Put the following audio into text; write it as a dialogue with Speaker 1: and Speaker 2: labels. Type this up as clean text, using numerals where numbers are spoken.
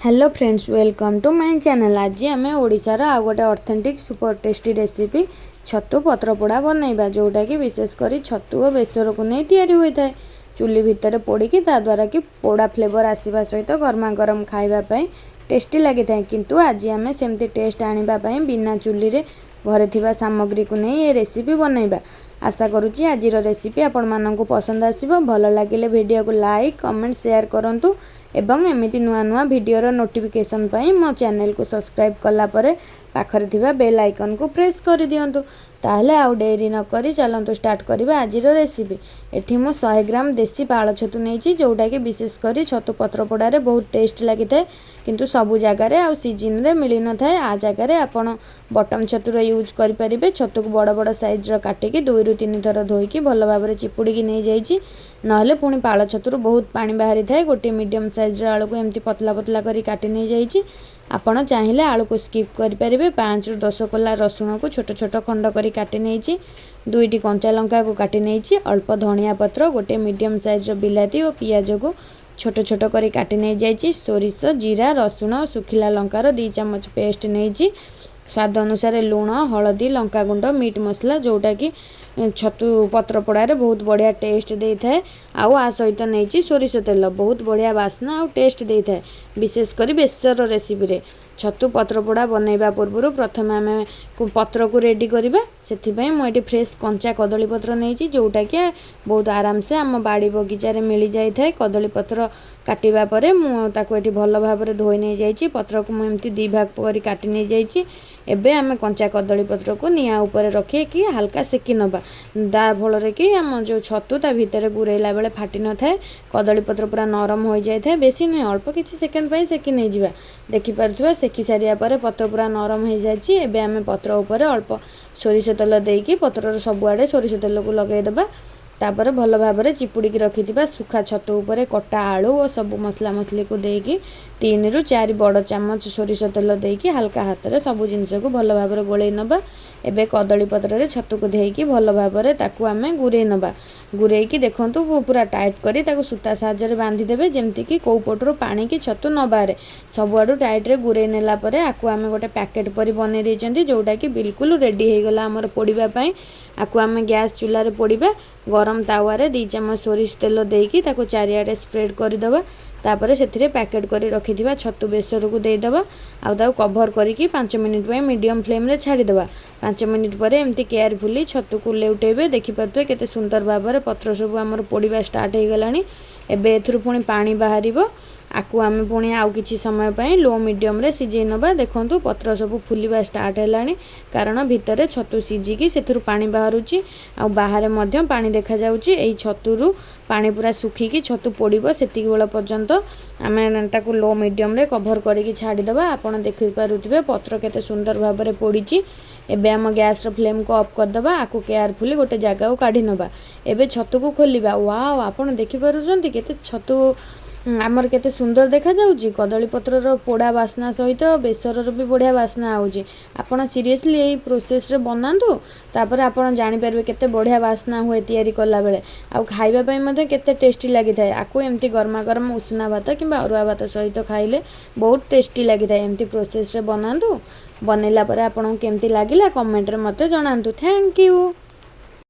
Speaker 1: Hello friends, welcome to my channel. आज आम ओडिशार आ गोटे ऑथेंटिक सुपर टेस्टी रेसिपी छतु पत्र पोड़ा बनइबा, जोटा कि विशेषकर छतु और बेसर को नहीं तैयारी होता है। चुली भितर पोड़ी द्वारा कि पोड़ा फ्लेवर आसवा सहित गर्मा गरम खावाई टेस्टी लगी था। किंतु आज आम सेमती टेस्ट आने बिना चुली रे घरे थिबा सामग्री को नहीं ये रेसिपी बनइबा। आशा करुच्ची आज रेसिपी आपण मानक पसंद आसीबो। भल लागिले वीडियो को लाइक कमेंट शेयर करंतु एवं एमिति नुआ नुआ वीडियोर नोटिफिकेशन पाई मो चैनल को सब्सक्राइब कला परे पाखरे थिबा बेल आइकन को प्रेस कर दियंतु। ताहले आउ डेरी न करी चलंतु स्टार्ट करिबा आजिर रेसिपी। एठी मो 100 ग्राम देसी पाळ छतु नेछि, जोटा कि विशेष करी छतु पत्र पोड़ारे बहुत टेस्ट लगी थाए। किंतु सबु जगार आ सीजन रे मिली न थाए। आ जगार आपण बटम छतुर यूज करि परिबे। छतु को बड़ बड़ साइज रो काटिकी 2 रु 3 थर धोईकी भल भाबरे चिपुड़ी की नै जाईची। नहले पुणी पाळ छतुर बहुत पानी बाहरी थाए। गोटे मीडियम साइज रो आलू को एमती पतला पतला करी काटी नै जाईची। आपण चाहिए आलू को स्किप करें। 5 ରୁ 10 कोला रसुण को छोट छोट खंड करी काटी नहीं। 2टी कंचा लंका को काटी नहीं। अल्प धनिया पत्र, गोटे मीडियम साइज रो बिलाती और पियाज को छोट छोट करी काटी नहीं जाइए। सोरिष, जीरा, रसुण और सुखिला लंकार 2 चम्मच पेस्ट नहीं। स्वाद अनुसार लुण, हलदी, लंका गुंड, मीट मसला, जोटा कि छतु पत्र पोड़ारे बहुत बढ़िया टेस्ट दे थाए। आ सहित नहीं सोरिष तेल, बहुत बढ़िया बास्ना और टेस्ट दे थाए। विशेषकर बेसर रेसिपी रे छतु पत्र पोड़ा बनइबा पूर्व प्रथम आम पत्र को रेडी करवा। से मुझे फ्रेश कंचा कदली पत्र नहीं, जोटा कि बहुत आराम से आम बाड़ी बगीचार मिल जाए था। कदली पत्र काटिबा परे मुझे भल भाव धोई नहीं जाइए। पत्र को मुझे 2 भाग कर काटी नहीं जाइए। एबे आम कंचा कदली पत्र को निआ ऊपर रखी कि हल्का सेकी नबा, दा फल कि आम जो छतु ता भितर गुरेला बेले फाटी न थाए। कदली पत्र पूरा नरम हो जाए था। बेसी नुहे, अल्प किसी सेकेंड पर सेकी नहीं जा। देखिपे सेकी सारिया पर पत्र पूरा नरम हो जाए। एबे आम पत्र उपर अल्प सोरिष तेल देकी पत्र सबुआड़े सोरिष तेल को लगेदेबा। तापर भल भाव चिपुड़ी रखिथिबा सुखा छतु उपरे कटा आलू और सबु मसला मसली को देकी 3 ରୁ 4 बड़ चम्मच सोरिष तेल देकी हल्का हाथ में सबु जिनस को भल भाव गोले नबा। एबे कदली पत्र रे छतु को देकी भल भाव ताकू आमे गुरे नबा। गुरे की देखंतु पूरा टाइट करी ताकू सूता साहाय्य बांधी देबे, जेमति कि को पटरो पानी की छतु न बारे। सबुआडू टाइट रे गुरे नेला परे आकू आमे गोटे पैकेट परी बने देचंती, जोटा कि बिल्कुल रेडी हे गला हमर पोड़ीबा पई। आकू आमे गैस चूल्हा रे पोड़ीबा। गरम तावा रे 2 चम्मच सोरिष तेल देकी ताकू चारियाडे स्प्रेड कर दबा। तापरे सेथिरे पैकेट करी रखिथिबा छतु बेसर को दे दबा। आ ताकू कवर करिकी 5 मिनिट पे मीडियम फ्लेम रे छाड़ी दबा। 5 मिनिट पर एमती केयरफुली छतु को लेउटेबे। देखि पाथुए केते सुंदर भाबरे पत्र सब हमर पोड़ीबा स्टार्ट हे गलानी। एबे एथुरु पुणी पानी बाहरिबो। आकु आमे पुणी आउ किछि समय पई लो मीडियम रे सिझे नबा। देखंतु पत्र सब फुलिबा स्टार्ट हेलानी, कारण भितरे छतु सिझी कि सेथुरु पानी बाहरुची। आ बाहरे मध्य पानी देखा जाउची। एई छतुरु पानी पूरा सुखी कि छतु पोड़ीबो। सेतिक बेला पर्यंत आमे ताकु लो मीडियम रे कवर करिकि छाड़ी दबा। आपण देखि पारुथिबे पत्र केते सुंदर भाबरे पोड़ीची। एबे आम गैस रो फ्लेम को ऑफ कर दबा। आकु केयरफुली गोटे जगह को काढी नबा। एबे छतु को खोलिबा। वाओ, आपण देखि पारुचंती केते छतु आमर केते सुंदर देखा जाउची। कदली पत्र रो पोड़ा बास्ना सहित बेसर रो भी बढ़िया बास्ना आउची। आपण सीरियसली एई प्रोसेस रे बनांतु, तापर आपण जानि परबे केते बढ़िया बास्ना हुए तयारी कला बेले। आ खाइबा पई मध्ये केते टेस्टी लागि थाए। आकु एमती गरमा गरम उषना भात किबा अरुआ भात सहित खाइले बहुत टेस्टी लागि थाए। एमती प्रोसेस रे बनांतु। बनैला परे आपन केमती लागिला कमेंट रे मते जणांतु। Thank you.